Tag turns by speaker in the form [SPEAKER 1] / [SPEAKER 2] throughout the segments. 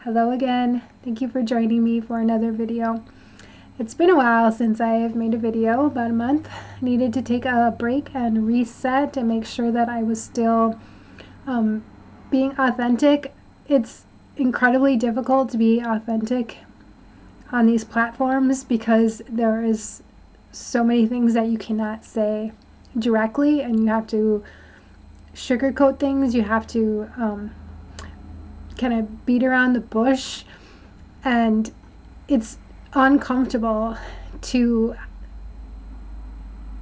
[SPEAKER 1] Hello again. Thank you for joining me for another video. It's been a while since I have made a video, about a month. I needed to take a break and reset and make sure that I was still being authentic. It's incredibly difficult to be authentic on these platforms because there is so many things that you cannot say directly, and you have to sugarcoat things. You have to kind of beat around the bush, and it's uncomfortable to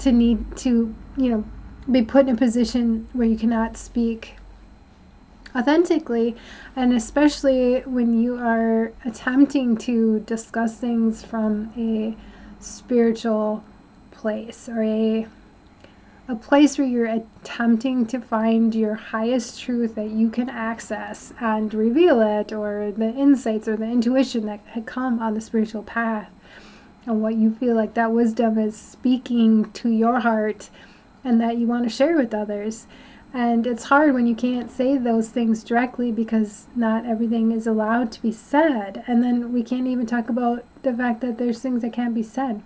[SPEAKER 1] need to be put in a position where you cannot speak authentically, and especially when you are attempting to discuss things from a spiritual place, or a place where you're attempting to find your highest truth that you can access and reveal it, or the insights or the intuition that had come on the spiritual path, and what you feel like that wisdom is speaking to your heart and that you want to share with others. And it's hard when you can't say those things directly because not everything is allowed to be said. And then we can't even talk about the fact that there's things that can't be said.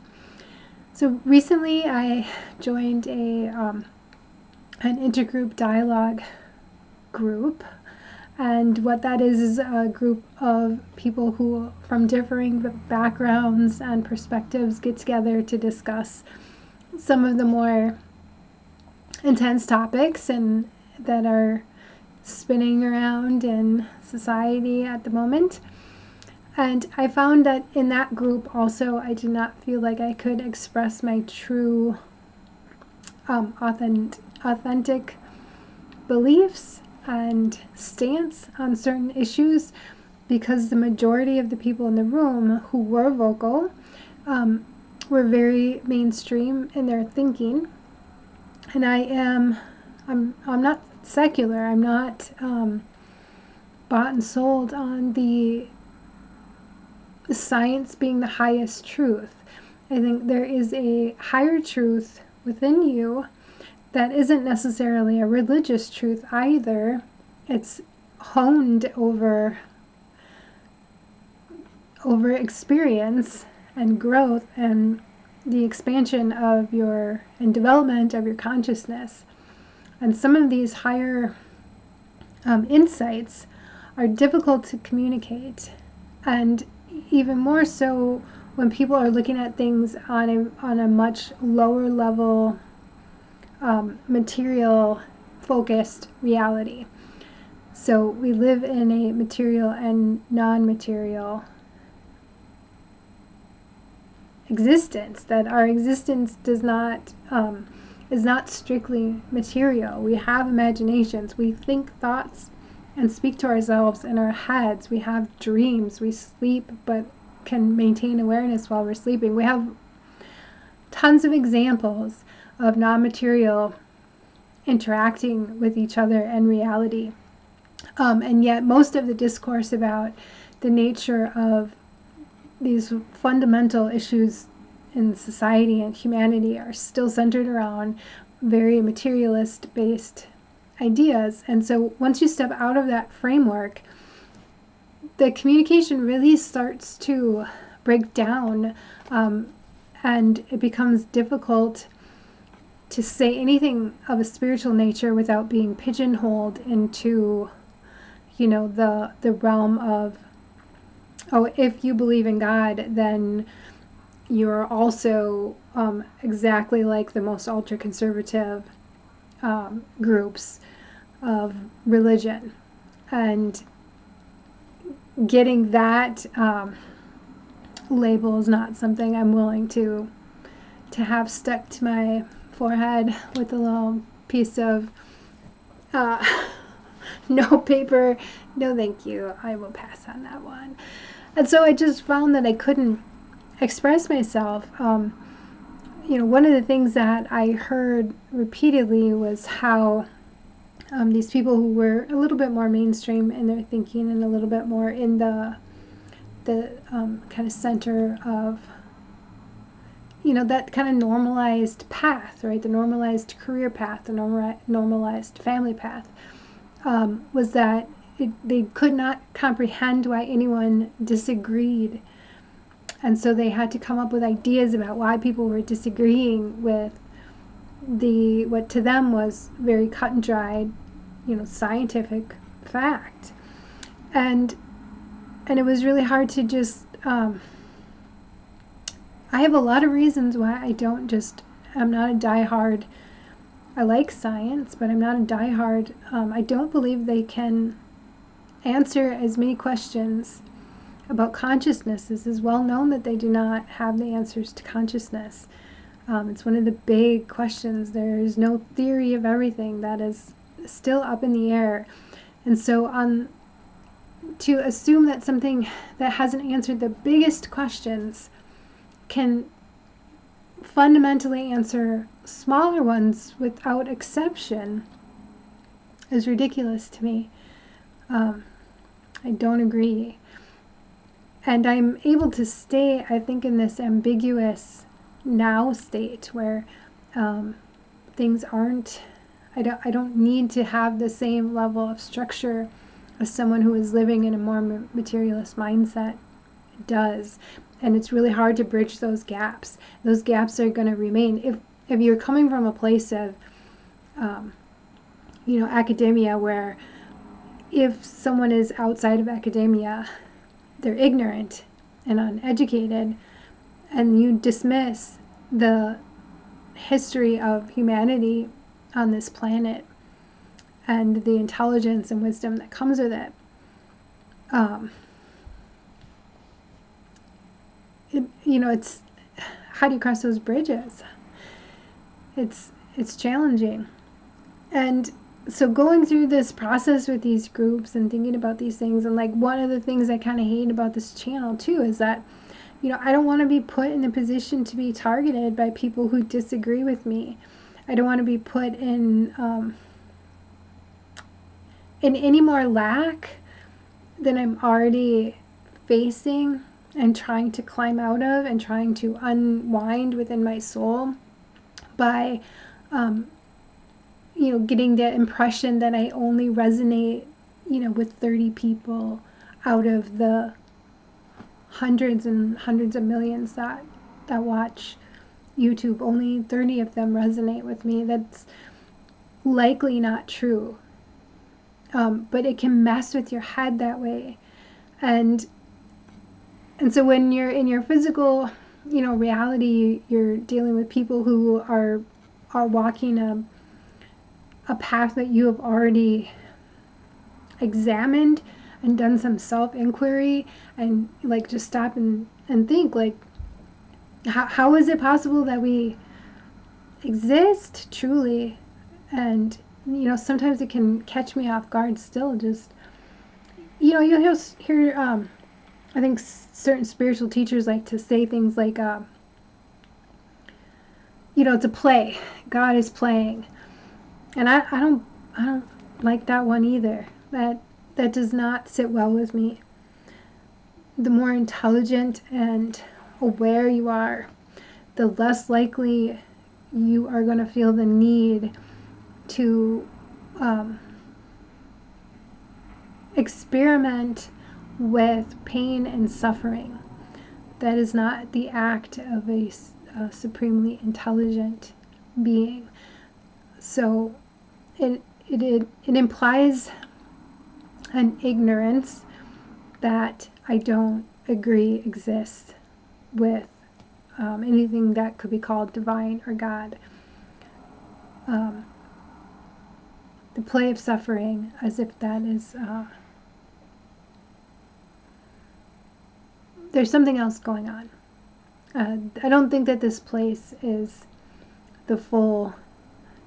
[SPEAKER 1] So recently I joined an intergroup dialogue group, and what that is a group of people who from differing backgrounds and perspectives get together to discuss some of the more intense topics and that are spinning around in society at the moment. And I found that in that group also, I did not feel like I could express my true authentic beliefs and stance on certain issues, because the majority of the people in the room who were vocal were very mainstream in their thinking. And I'm not secular. I'm not bought and sold on the science being the highest truth. I think there is a higher truth within you that isn't necessarily a religious truth either. It's honed over experience and growth and the expansion of your and development of your consciousness. And some of these higher insights are difficult to communicate, and even more so when people are looking at things on a much lower level, material focused reality. So we live in a material and non-material existence, that our existence is not strictly material. We have imaginations, we think thoughts and speak to ourselves in our heads, we have dreams, we sleep but can maintain awareness while we're sleeping. We have tons of examples of non-material interacting with each other and reality. And yet most of the discourse about the nature of these fundamental issues in society and humanity are still centered around very materialist based ideas. And so once you step out of that framework, the communication really starts to break down, and it becomes difficult to say anything of a spiritual nature without being pigeonholed into the realm of, oh, if you believe in God, then you're also exactly like the most ultra-conservative groups of religion. And getting that label is not something I'm willing to have stuck to my forehead with a little piece of no paper. No, thank you. I will pass on that one. And so I just found that I couldn't express myself. One of the things that I heard repeatedly was how these people who were a little bit more mainstream in their thinking and a little bit more in the kind of center of that kind of normalized path, right? The normalized career path, the normalized family path, was that they could not comprehend why anyone disagreed. And so they had to come up with ideas about why people were disagreeing with what to them was very cut and dried, scientific fact. And it was really hard to just I have a lot of reasons why I'm not a diehard. I like science, but I'm not a diehard. I don't believe they can answer as many questions about consciousness. This is well known that they do not have the answers to consciousness. It's one of the big questions. There is no theory of everything. That is still up in the air. And so to assume that something that hasn't answered the biggest questions can fundamentally answer smaller ones without exception is ridiculous to me. I don't agree. And I'm able to stay, I think, in this ambiguous now state where things aren't, I don't need to have the same level of structure as someone who is living in a more materialist mindset does. And it's really hard to bridge those gaps. Those gaps are going to remain. If you're coming from a place of, academia, where if someone is outside of academia, they're ignorant and uneducated, and you dismiss the history of humanity on this planet and the intelligence and wisdom that comes with it, it's how do you cross those bridges? It's challenging. And so going through this process with these groups and thinking about these things, and like one of the things I kind of hate about this channel too is that I don't want to be put in a position to be targeted by people who disagree with me. I don't want to be put in any more lack than I'm already facing and trying to climb out of and trying to unwind within my soul by getting the impression that I only resonate with 30 people out of the hundreds and hundreds of millions that watch YouTube. Only 30 of them resonate with me. That's likely not true. But it can mess with your head that way. And so when you're in your physical, reality, you're dealing with people who are walking a path that you have already examined and done some self-inquiry, and like just stop and think, like, how is it possible that we exist truly? And sometimes it can catch me off guard still. Just you'll hear I think certain spiritual teachers like to say things like it's a play, God is playing. And I don't like that one either. That does not sit well with me. The more intelligent and aware you are, the less likely you are going to feel the need to experiment with pain and suffering. That is not the act of a supremely intelligent being. So it implies an ignorance that I don't agree exists with anything that could be called divine or God. The play of suffering, as if that is there's something else going on. I don't think that this place is the full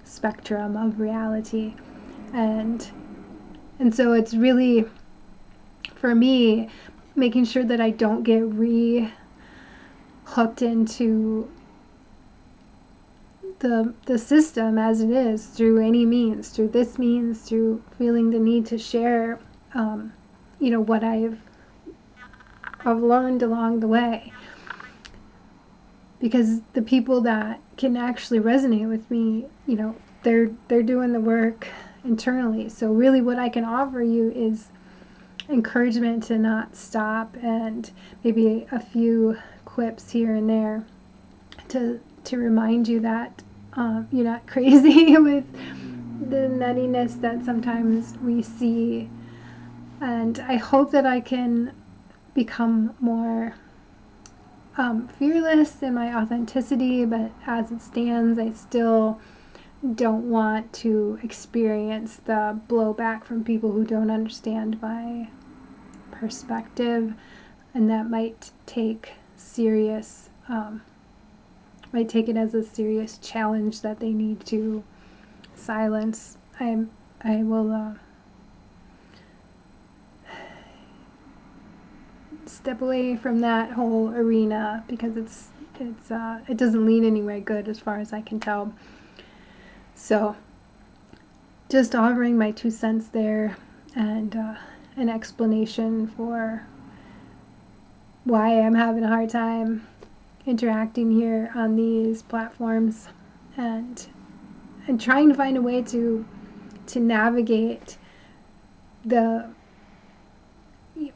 [SPEAKER 1] spectrum of reality, and so it's really, for me, making sure that I don't get hooked into the system as it is through any means, through this means, through feeling the need to share what I've learned along the way. Because the people that can actually resonate with me, they're doing the work internally. So really what I can offer you is encouragement to not stop, and maybe a few quips here and there to remind you that you're not crazy with the nuttiness that sometimes we see. And I hope that I can become more fearless in my authenticity, but as it stands, I still don't want to experience the blowback from people who don't understand my perspective, and that might take it as a serious challenge that they need to silence. I will step away from that whole arena because it doesn't lead anywhere good as far as I can tell. So just offering my 2 cents there, and an explanation for why I'm having a hard time interacting here on these platforms, and trying to find a way to navigate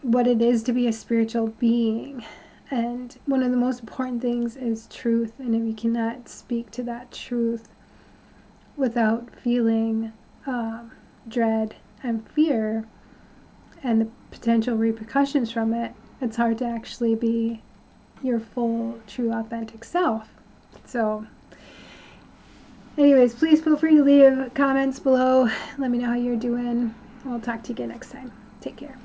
[SPEAKER 1] what it is to be a spiritual being. And one of the most important things is truth, and if you cannot speak to that truth without feeling dread and fear and the potential repercussions from it, it's hard to actually be your full, true, authentic self. So anyways, please feel free to leave comments below. Let me know how you're doing. I'll talk to you again next time. Take care.